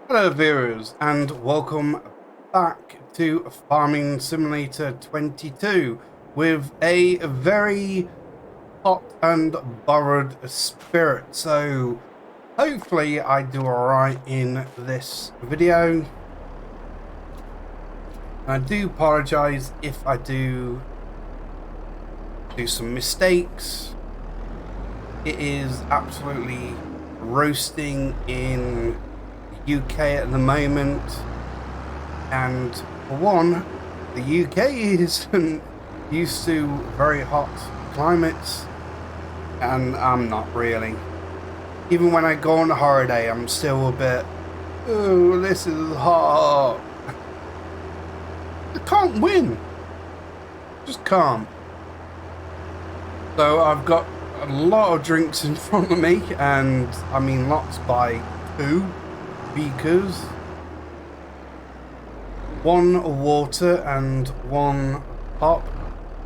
Hello viewers and welcome back to Farming Simulator 22 with a very hot and borrowed spirit. So hopefully I do alright in this video. I do apologise if I do some mistakes. It is absolutely roasting in UK at the moment, and for one, the UK isn't used to very hot climates, and I'm not really. Even when I go on a holiday, I'm still a bit, oh, this is hot. I can't win. Just can't. So I've got a lot of drinks in front of me, and I mean lots by two. Beakers, one water and one pop.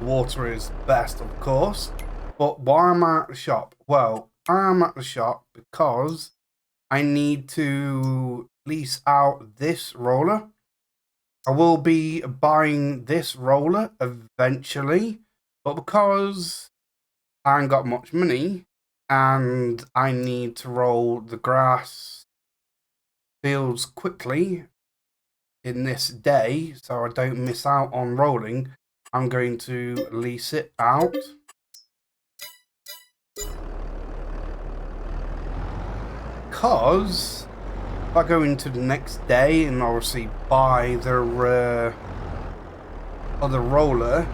Water is best, of course, but why am I at the shop? Well, I am at the shop because I need to lease out this roller. I will be buying this roller eventually, but because I ain't got much money and I need to roll the grass fields quickly in this day so I don't miss out on rolling, I'm going to lease it out. Because if I go into the next day and obviously buy the other roller,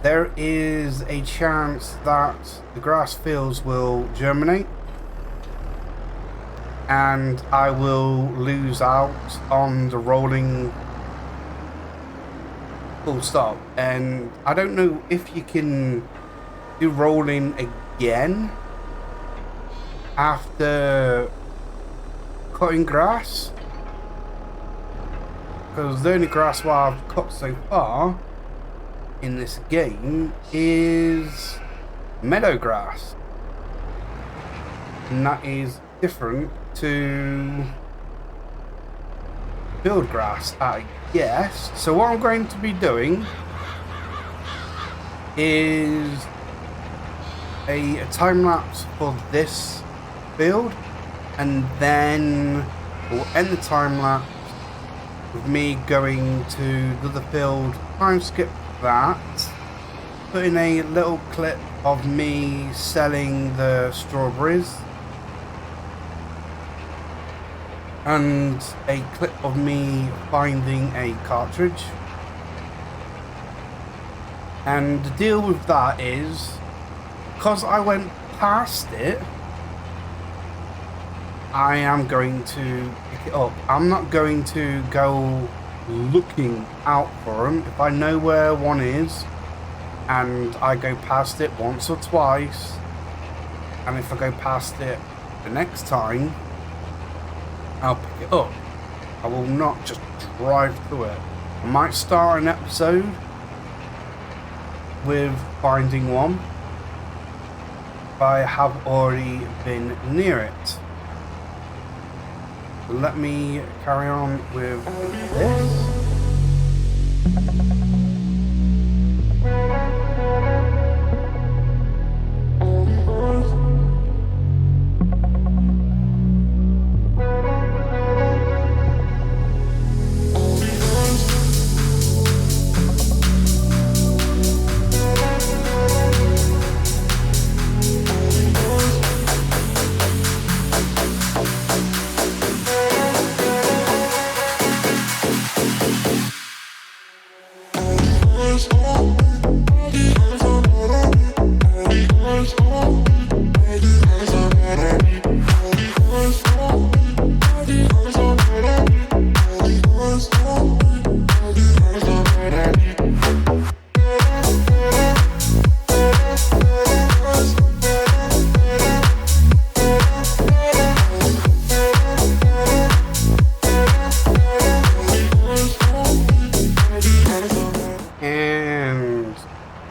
there is a chance that the grass fields will germinate and I will lose out on the rolling full stop. And I don't know if you can do rolling again after cutting grass, because the only grass what I've cut so far in this game is meadow grass, and that is different to field grass, I guess. So what I'm going to be doing is a time lapse for this field, and then we'll end the time lapse with me going to the other field, time skip that, put in a little clip of me selling the strawberries, and a clip of me finding a cartridge. And the deal with that is, because I went past it, I am going to pick it up. I'm not going to go looking out for them. If I know where one is and I go past it once or twice, and if I go past it the next time, I'll pick it up. I will not just drive through it. I might start an episode with finding one, but I have already been near it. So let me carry on with this.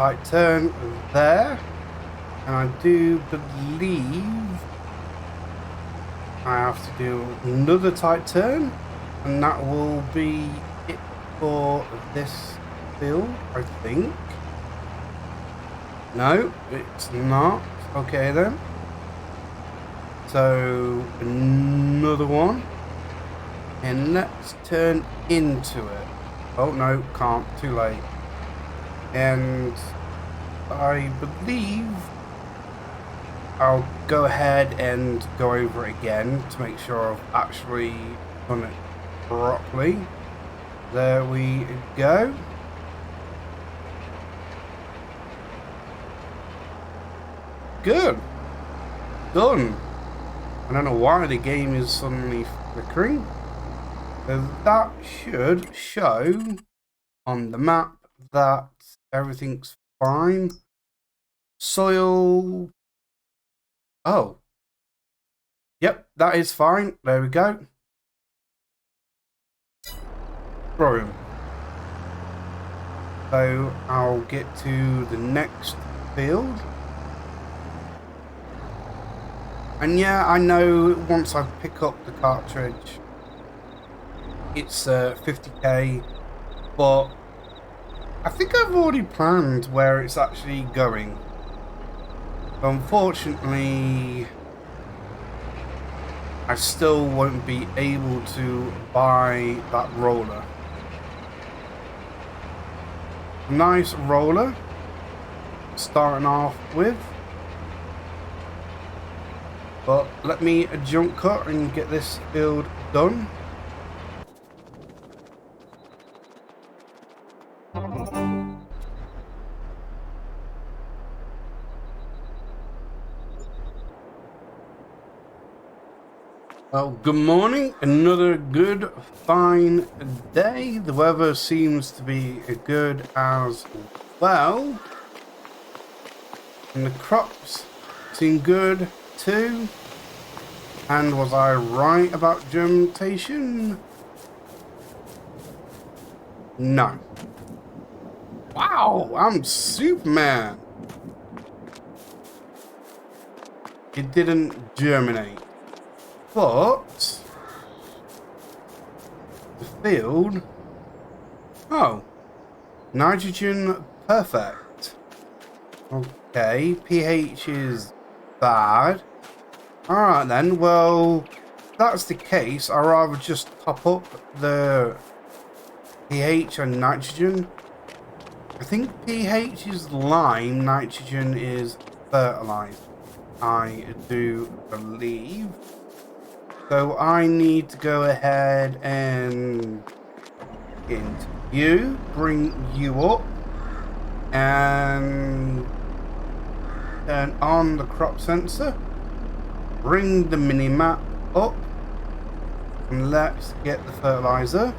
I turn there, and I do believe I have to do another tight turn, and that will be it for this field, I think. No, it's not. Okay then. So another one, and let's turn into it. Oh no, can't, too late. And I believe I'll go ahead and go over it again to make sure I've actually done it properly. There we go. Good. Done. I don't know why the game is suddenly flickering. So that should show on the map that everything's fine. Soil. Oh. Yep, that is fine. There we go. Brilliant. So I'll get to the next field. And yeah, I know once I pick up the cartridge, it's 50k, but I think I've already planned where it's actually going. Unfortunately, I still won't be able to buy that roller. Nice roller, starting off with. But let me jump cut and get this build done. Well, good morning. Another good, fine day. The weather seems to be good as well. And the crops seem good too. And was I right about germination? No. Wow, I'm Superman. It didn't germinate. But the field, oh, nitrogen perfect. Okay, pH is bad. Alright then, well, if that's the case, I'd rather just top up the pH and nitrogen. I think pH is lime, nitrogen is fertilizer, I do believe. So I need to go ahead and bring you up and turn on the crop sensor. Bring the mini map up and let's get the fertilizer.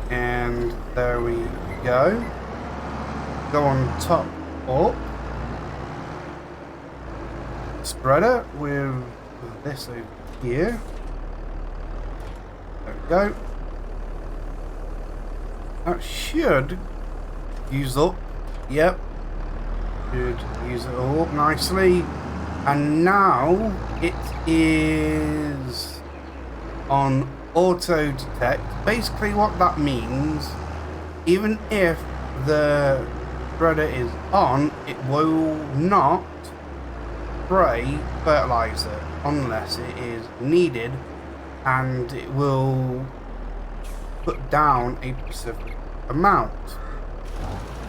And there we go. Go on top up. Spreader with this over here. There we go. That should use up. Yep. Should use it all up nicely. And now it is on auto detect. Basically what that means, even if the spreader is on, it will not spray fertilizer unless it is needed, and it will put down a specific amount.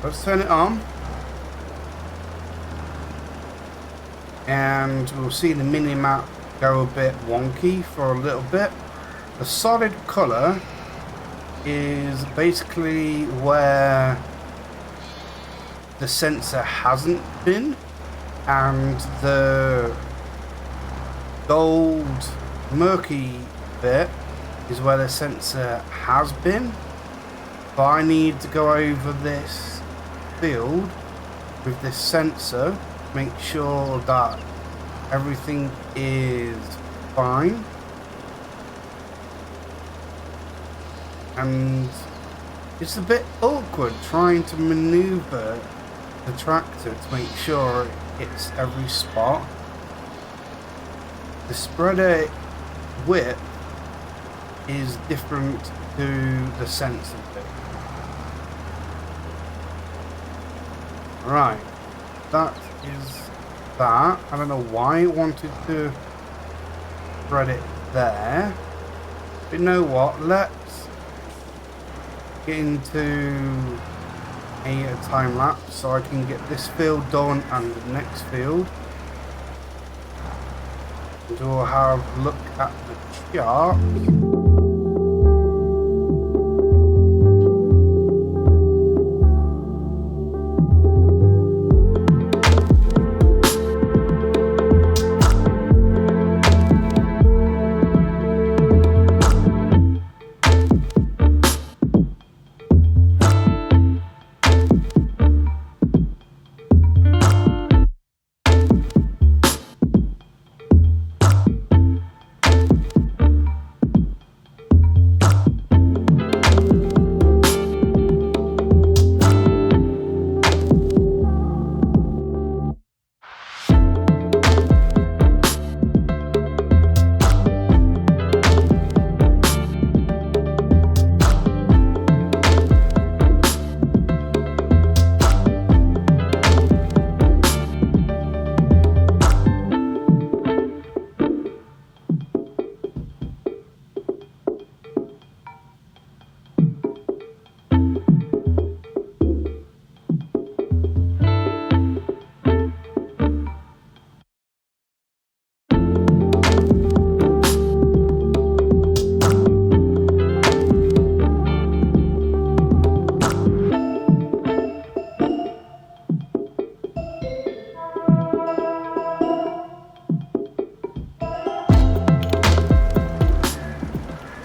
Let's turn it on and we'll see the mini map go a bit wonky for a little bit. The solid color is basically where the sensor hasn't been, and the gold murky bit is where the sensor has been. So I need to go over this field with this sensor, make sure that everything is fine. And it's a bit awkward trying to maneuver the tractor to make sure it hits every spot. the spreader width is different to the sensor bit. Right, that is that. I don't know why it wanted to spread it there. But you know what? Let's get into a time lapse so I can get this field done and the next field. And we'll have a look at the chart.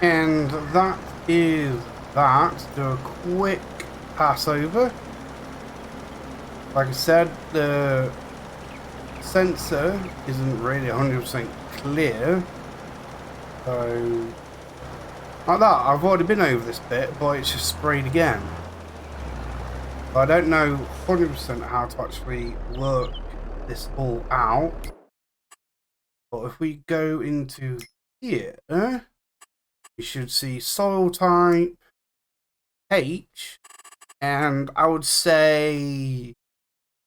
And that is that. Do a quick pass over. Like I said, the sensor isn't really 100% clear. So, like that, I've already been over this bit, but it's just sprayed again. So I don't know 100% how to actually work this all out. But if we go into here, you should see soil type H, and I would say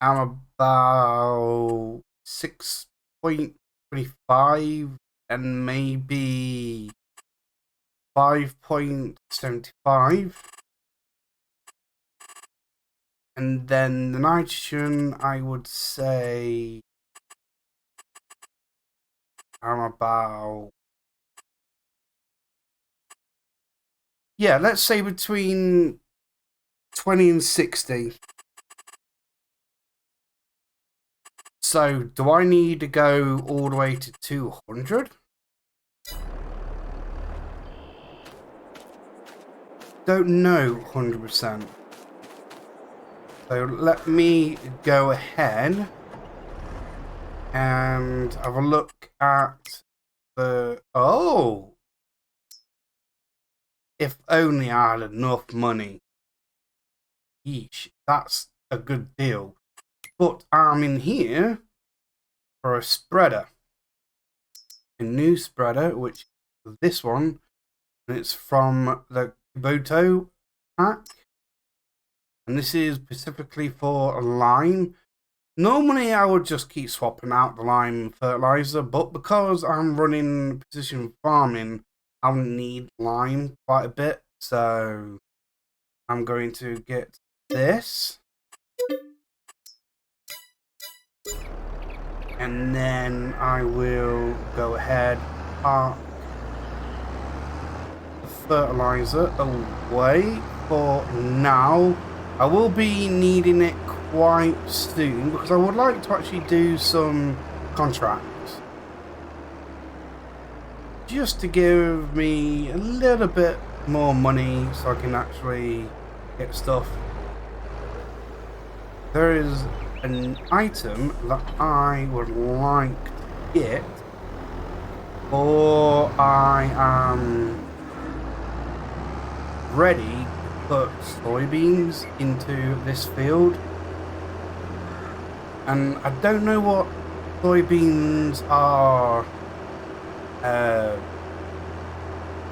I'm about 6.25 and maybe 5.75. And then the nitrogen, I would say I'm about, yeah, let's say between 20 and 60. So, do I need to go all the way to 200? Don't know 100%. So, let me go ahead and have a look at the... Oh! If only I had enough money. Yeesh, that's a good deal. But I'm in here for a spreader. A new spreader, which is this one. And it's from the Kubota pack. And this is specifically for lime. Normally I would just keep swapping out the lime fertilizer. But because I'm running precision farming, I'll need lime quite a bit, so I'm going to get this, and then I will go ahead, park the fertilizer away for now. I will be needing it quite soon because I would like to actually do some contracts. Just to give me a little bit more money so I can actually get stuff. There is an item that I would like to get, or I am ready to put soybeans into this field. And I don't know what soybeans are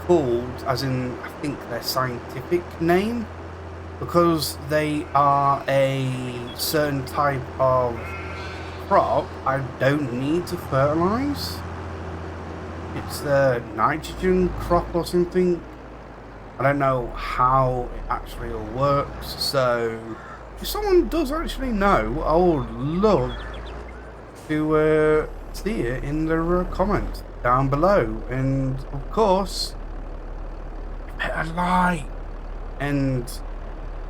called, as in I think their scientific name, because they are a certain type of crop. I don't need to fertilize. It's a nitrogen crop or something. I don't know how it actually all works, so if someone does actually know, I would love to see it in the comments down below. And of course, hit a like and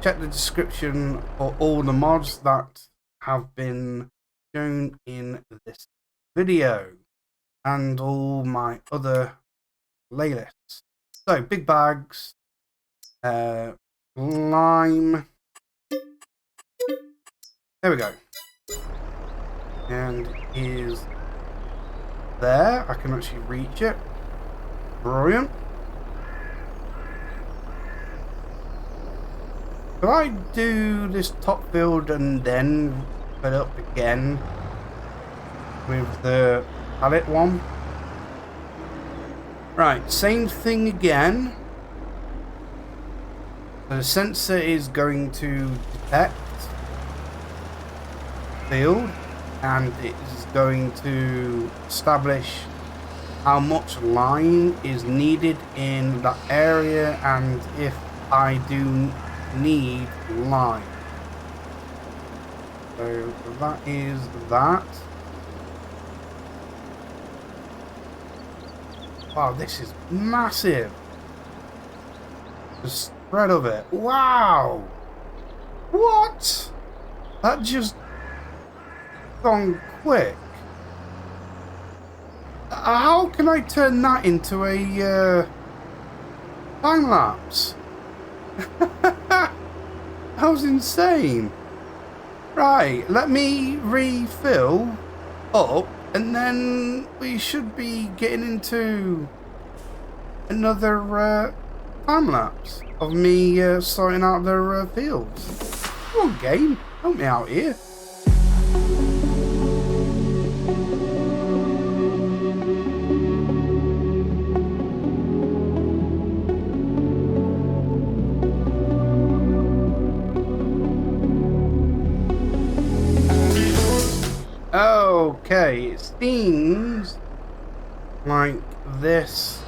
check the description for all the mods that have been shown in this video and all my other playlists. So big bags, lime, there we go, and it is there. I can actually reach it. Brilliant. Could I do this top field and then put it up again with the pallet one? Right, same thing again. The sensor is going to detect field and it is going to establish how much lime is needed in that area and if I do need lime. So that is that. Wow, this is massive. The spread of it. Wow. What? That just gone quick. How can I turn that into a time lapse? That was insane. Right, let me refill up and then we should be getting into another time lapse of me sorting out their fields. Come on, game, help me out here. Okay, it seems like this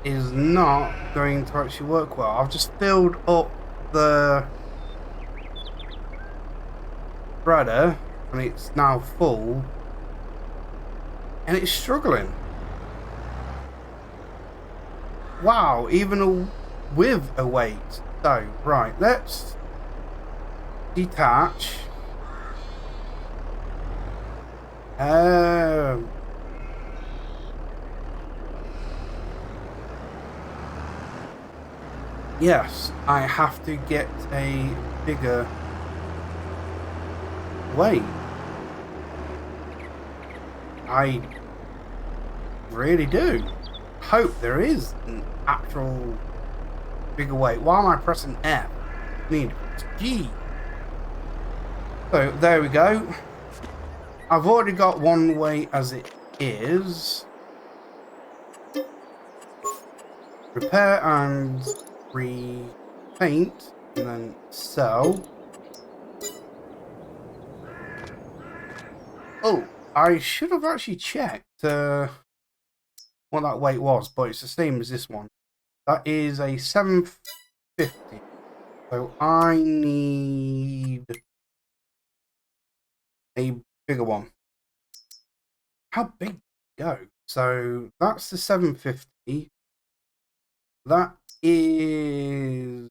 is not going to actually work well. I've just filled up the spreader and it's now full and it's struggling. Wow, even with a weight. So, right, let's detach. Yes, I have to get a bigger weight. I really do. Hope there is an actual bigger weight. Why am I pressing F? I need G. So there we go. I've already got one weight as it is. Repair and repaint and then sell. Oh, I should have actually checked what that weight was, but it's the same as this one. That is a 750. So I need a bigger one. How big go? So that's the 750. That is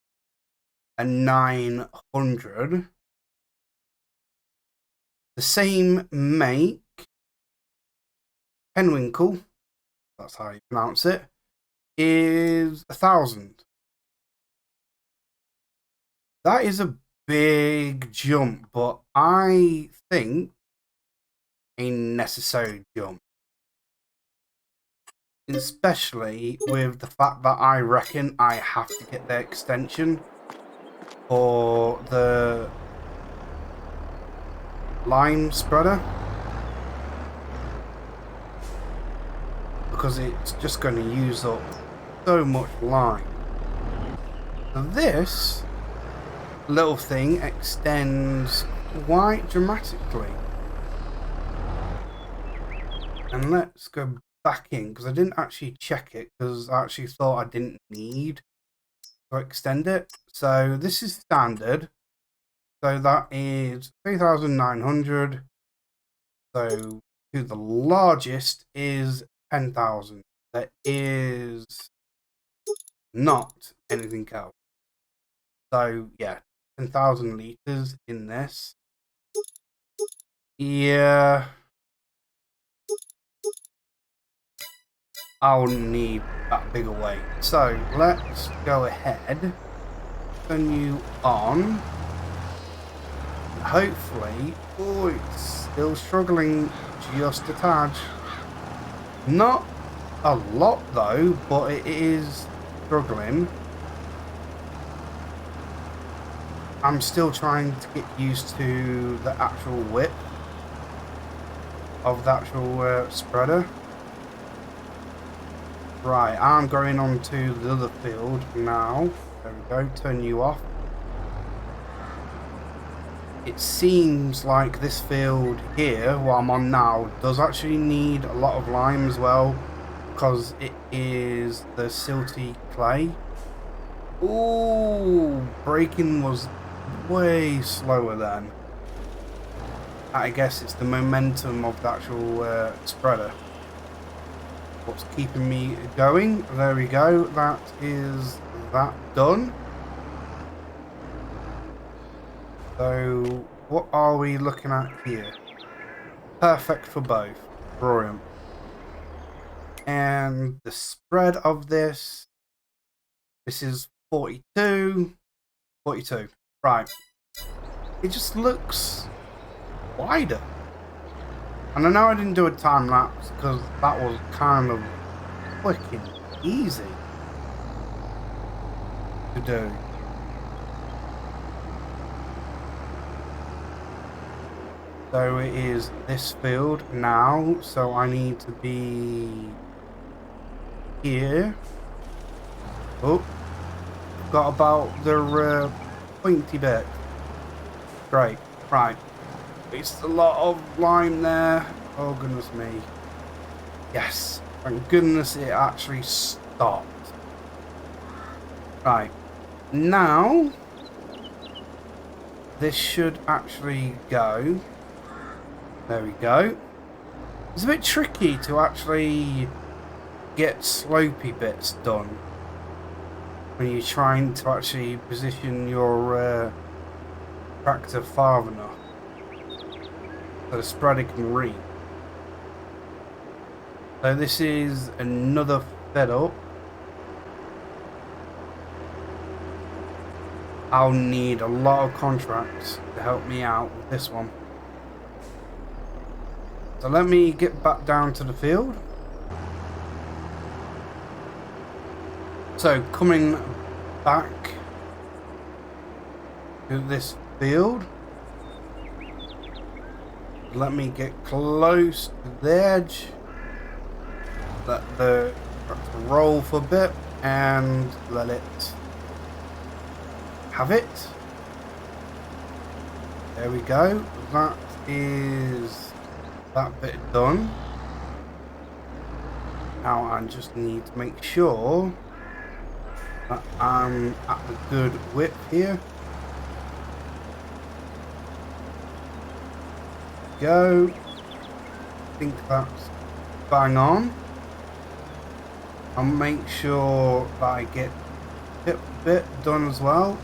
a 900. The same make, Penwinkle, that's how you pronounce it, is 1,000. That is a big jump, but I think a necessary jump. Especially with the fact that I reckon I have to get the extension for the lime spreader. because it's just going to use up so much lime. So this little thing extends quite dramatically. And let's go back in, because I didn't actually check it, because I actually thought I didn't need to extend it. So this is standard. So that is 3,900. So to the largest is 10,000. There is not anything else. So yeah, 10,000 liters in this. Yeah. I'll need that bigger weight. So let's go ahead, turn you on. Hopefully, oh, it's still struggling just a tad. Not a lot though, but it is struggling. I'm still trying to get used to the actual width of the actual spreader. Right, I'm going on to the other field now. There we go, turn you off. It seems like this field here, what I'm on now, does actually need a lot of lime as well, because it is the silty clay. Ooh, braking was way slower then. I guess it's the momentum of the actual spreader what's keeping me going. There we go, that is that done. So what are we looking at here? Perfect for both. Brilliant. And the spread of this is 42. Right. It just looks wider. And I know I didn't do a time lapse because that was kind of freaking easy to do. So it is this field now, so I need to be here. Oh, got about the pointy bit. Great, right. It's a lot of lime there. Oh goodness me. Yes, thank goodness it actually stopped. Right, now this should actually go. There we go. It's a bit tricky to actually get slopey bits done when you're trying to actually position your tractor far enough so the spreader can read. So this is another fed up. I'll need a lot of contracts to help me out with this one. So let me get back down to the field. So coming back to this field, let me get close to the edge, let the roll for a bit and let it have it. There we go, that is that bit done. Now I just need to make sure that I'm at the good width here. Go. I think that's bang on. I'll make sure that I get a bit done as well.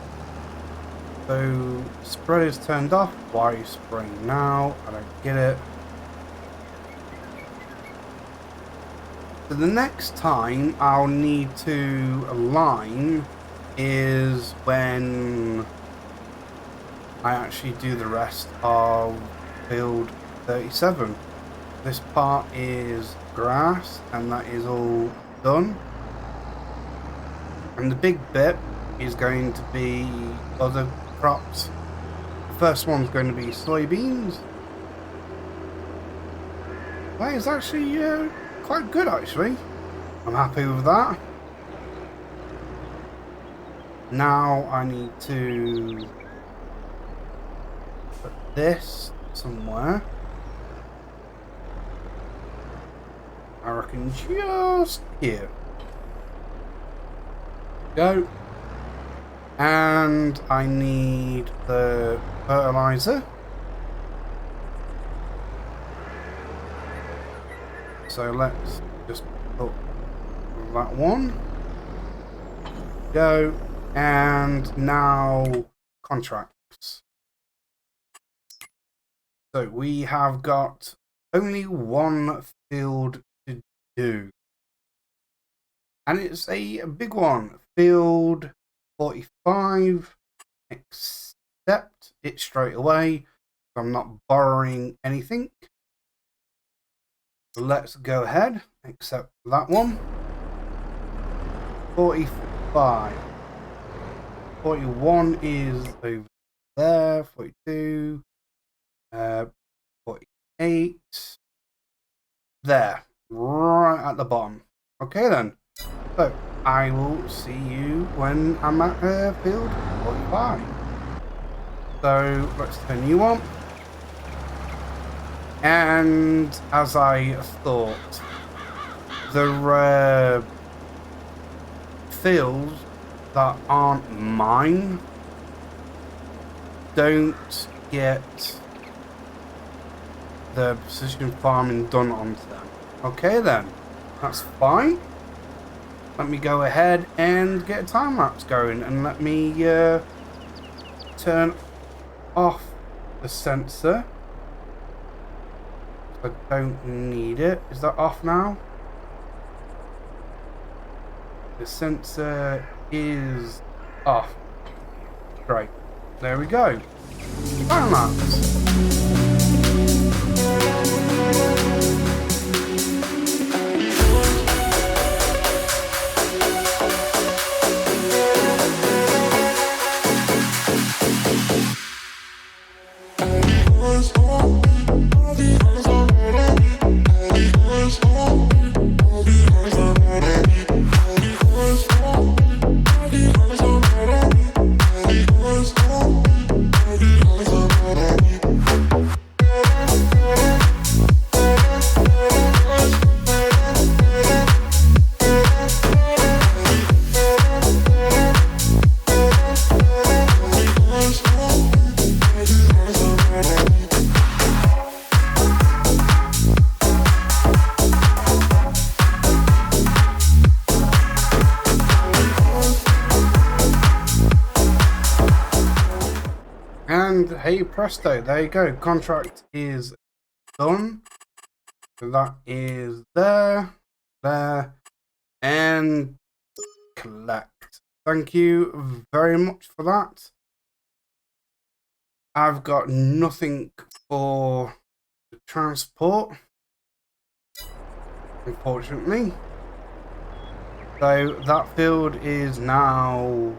So spread is turned off. Why are you spraying now? I don't get it. So the next time I'll need to align is when I actually do the rest of field 37. This part is grass and that is all done. And the big bit is going to be other crops. The first one's going to be soybeans. That is actually quite good actually. I'm happy with that. Now I need to put this somewhere. I reckon just here. Go. And I need the fertilizer. So let's just put that one. Go. And now contracts. So we have got only one field to do. And it's a big one. Field 45. Accept it straight away. I'm not borrowing anything. Let's go ahead. Accept that one. 45. 41 is over there. 42. 48. There. Right at the bottom. Okay then. So, I will see you when I'm at field 45. So, let's turn you on. And as I thought, the fields that aren't mine don't get the precision farming done onto them. Okay then, that's fine. Let me go ahead and get a time lapse going, and let me turn off the sensor. I don't need it. Is that off now? The sensor is off. Great. There we go. Time lapse. And hey presto, there you go. Contract is done. So that is there, and collect. Thank you very much for that. I've got nothing for the transport, unfortunately. So that field is now,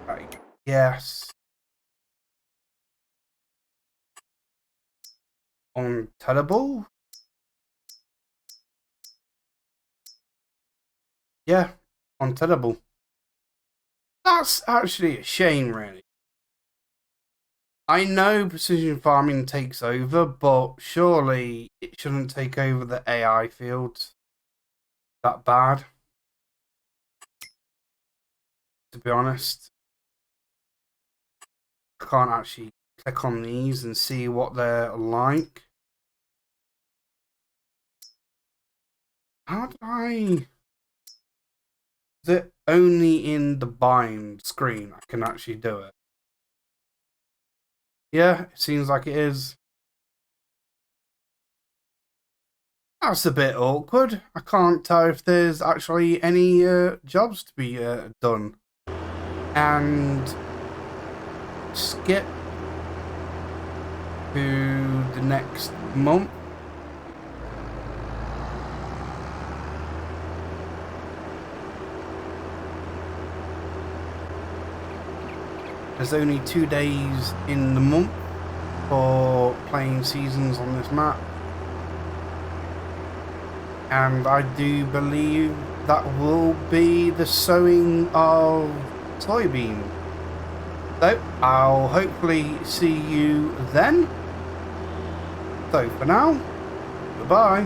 I guess, untenable. Yeah, untenable. That's actually a shame, really. I know precision farming takes over, but surely it shouldn't take over the AI fields that bad. To be honest, I can't actually click on these and see what they're like. How do I... Is it only in the bind screen I can actually do it? Yeah, it seems like it is. That's a bit awkward. I can't tell if there's actually any jobs to be done. And skip to the next month. There's only 2 days in the month for playing seasons on this map. And I do believe that will be the sowing of soybean. So I'll hopefully see you then. So for now, goodbye.